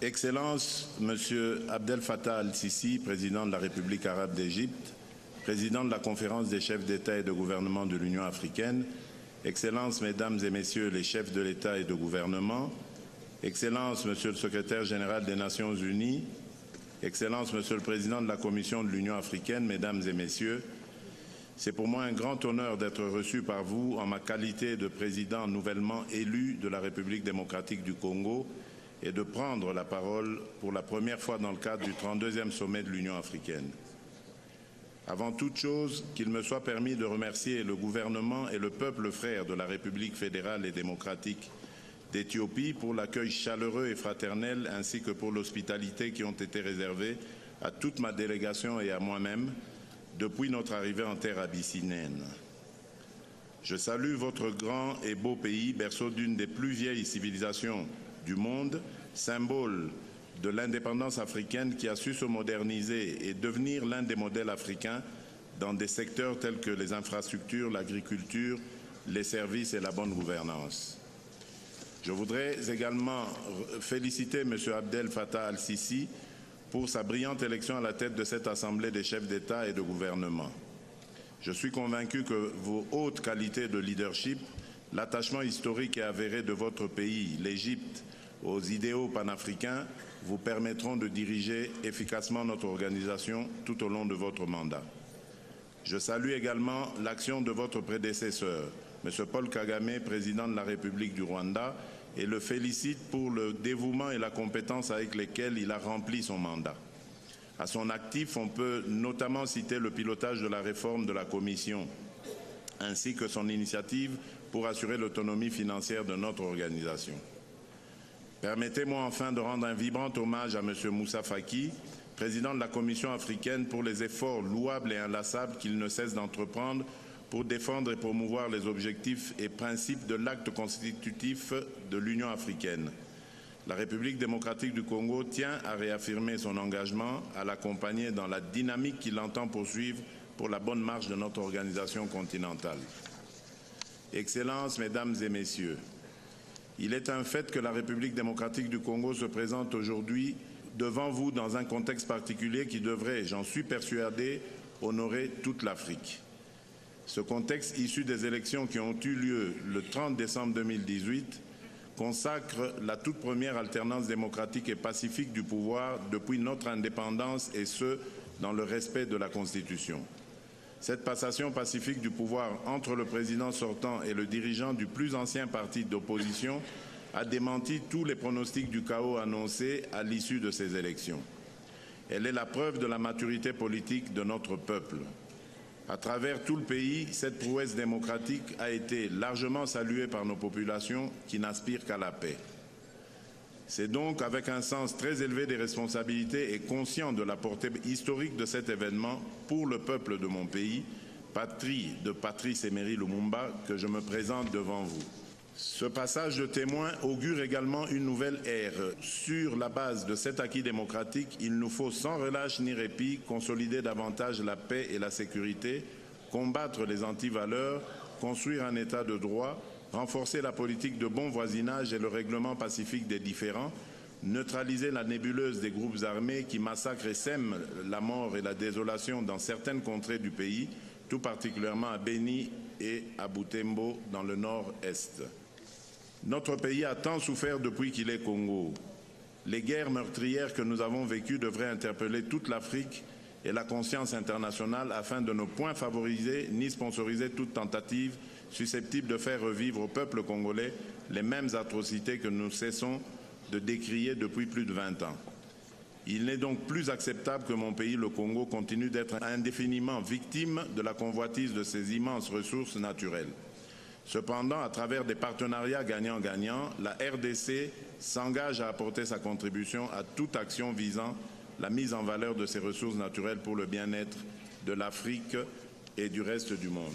Excellences, Monsieur Abdel Fattah al-Sisi, président de la République arabe d'Égypte, président de la conférence des chefs d'État et de gouvernement de l'Union africaine, Excellences, Mesdames et Messieurs les chefs de l'État et de gouvernement, Excellences, Monsieur le secrétaire général des Nations Unies, Excellences, Monsieur le président de la Commission de l'Union africaine, Mesdames et Messieurs, c'est pour moi un grand honneur d'être reçu par vous en ma qualité de président nouvellement élu de la République démocratique du Congo et de prendre la parole pour la première fois dans le cadre du 32e sommet de l'Union africaine. Avant toute chose, qu'il me soit permis de remercier le gouvernement et le peuple frère de la République fédérale et démocratique d'Éthiopie pour l'accueil chaleureux et fraternel ainsi que pour l'hospitalité qui ont été réservées à toute ma délégation et à moi-même depuis notre arrivée en terre abyssinienne. Je salue votre grand et beau pays, berceau d'une des plus vieilles civilisations du monde, symbole de l'indépendance africaine qui a su se moderniser et devenir l'un des modèles africains dans des secteurs tels que les infrastructures, l'agriculture, les services et la bonne gouvernance. Je voudrais également féliciter M. Abdel Fattah al-Sisi pour sa brillante élection à la tête de cette Assemblée des chefs d'État et de gouvernement. Je suis convaincu que vos hautes qualités de leadership, l'attachement historique et avéré de votre pays, l'Égypte, aux idéaux panafricains, vous permettront de diriger efficacement notre organisation tout au long de votre mandat. Je salue également l'action de votre prédécesseur, M. Paul Kagame, président de la République du Rwanda, et le félicite pour le dévouement et la compétence avec lesquels il a rempli son mandat. À son actif, on peut notamment citer le pilotage de la réforme de la Commission, ainsi que son initiative pour assurer l'autonomie financière de notre organisation. Permettez-moi enfin de rendre un vibrant hommage à M. Moussa Faki, président de la Commission africaine, pour les efforts louables et inlassables qu'il ne cesse d'entreprendre pour défendre et promouvoir les objectifs et principes de l'acte constitutif de l'Union africaine. La République démocratique du Congo tient à réaffirmer son engagement à l'accompagner dans la dynamique qu'il entend poursuivre pour la bonne marche de notre organisation continentale. Excellences, Mesdames et Messieurs, il est un fait que la République démocratique du Congo se présente aujourd'hui devant vous dans un contexte particulier qui devrait, j'en suis persuadé, honorer toute l'Afrique. Ce contexte issu des élections qui ont eu lieu le 30 décembre 2018 consacre la toute première alternance démocratique et pacifique du pouvoir depuis notre indépendance et ce, dans le respect de la Constitution. Cette passation pacifique du pouvoir entre le président sortant et le dirigeant du plus ancien parti d'opposition a démenti tous les pronostics du chaos annoncés à l'issue de ces élections. Elle est la preuve de la maturité politique de notre peuple. À travers tout le pays, cette prouesse démocratique a été largement saluée par nos populations qui n'aspirent qu'à la paix. C'est donc avec un sens très élevé des responsabilités et conscient de la portée historique de cet événement pour le peuple de mon pays, patrie de Patrice Emery Lumumba, que je me présente devant vous. Ce passage de témoin augure également une nouvelle ère. Sur la base de cet acquis démocratique, il nous faut sans relâche ni répit consolider davantage la paix et la sécurité, combattre les antivaleurs, construire un État de droit, renforcer la politique de bon voisinage et le règlement pacifique des différends, neutraliser la nébuleuse des groupes armés qui massacrent et sèment la mort et la désolation dans certaines contrées du pays, tout particulièrement à Beni et à Butembo dans le nord-est. Notre pays a tant souffert depuis qu'il est Congo. Les guerres meurtrières que nous avons vécues devraient interpeller toute l'Afrique et la conscience internationale afin de ne point favoriser ni sponsoriser toute tentative susceptible de faire revivre au peuple congolais les mêmes atrocités que nous cessons de décrier depuis plus de 20 ans. Il n'est donc plus acceptable que mon pays, le Congo, continue d'être indéfiniment victime de la convoitise de ses immenses ressources naturelles. Cependant, à travers des partenariats gagnant-gagnant, la RDC s'engage à apporter sa contribution à toute action visant la mise en valeur de ces ressources naturelles pour le bien-être de l'Afrique et du reste du monde.